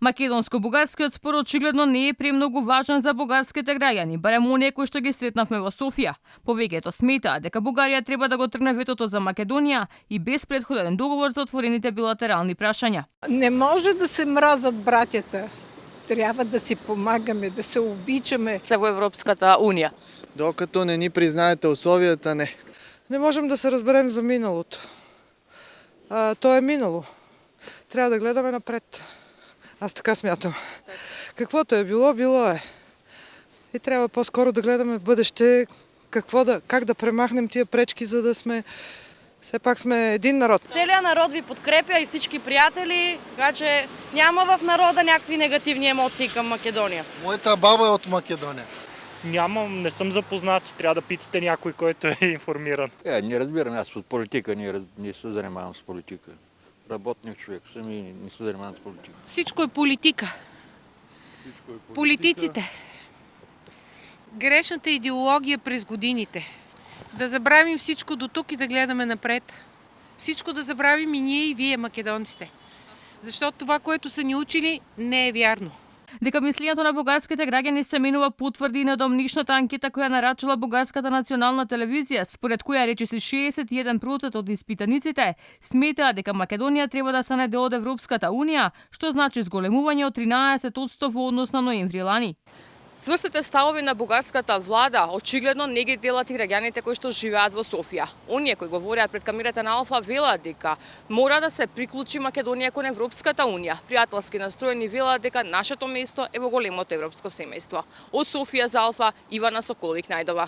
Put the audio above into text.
Македонско-бугарскиот спор очигледно не е премногу важен за бугарските граѓани, барем оние кои што ги сретнавме во Софија. Повеќето сметаат дека Бугарија треба да го тргне ветото за Македонија и без претходен договор за отворените билатерални прашања. Не може да се мразат браќата. Трябва да си помагаме, да се обичаме. Во Европската унија. Докато не ни признаете условията, не. Не можем да се разберем за миналото. То е минало. Трябва да гледаме напред. Аз така смятам. Каквото е било, било е. И трябва по-скоро да гледаме в бъдеще как да премахнем тия пречки, за да сме все пак сме един народ. Целият народ ви подкрепя и всички приятели, така че няма в народа някакви негативни емоции към Македония. Моята баба е от Македония. Нямам, не съм запознат. Трябва да питате някой, който е информиран. Не разбирам, аз от политика не се занимавам с политика. Работник човек съм и не се занимавам с политика. Всичко е политика. Политиците. Грешната идеология през годините. Да забравим всичко до тук и да гледаме напред. Всичко да забравим и ние, и вие, македонците. Защото това, което са ни учили, не е вярно. Дека мислењето на бугарските граѓани се менува потврди и недомнишната анкета која нарачила бугарската национална телевизија, според која речиси 61% од испитаниците сметаат дека Македонија треба да стане дел од Европската унија, што значи зголемување од 13% во однос на ноември лани. Цврстите ставови на бугарската влада очигледно не ги делат и граѓаните кои што живеат во Софија. Оние кои говореат пред камерата на Алфа велат дека мора да се приклучи Македонија кон Европската унија. Пријателски настроени велат дека нашето место е во големото европско семејство. Од Софија за Алфа, Ивана Соколовик Најдова.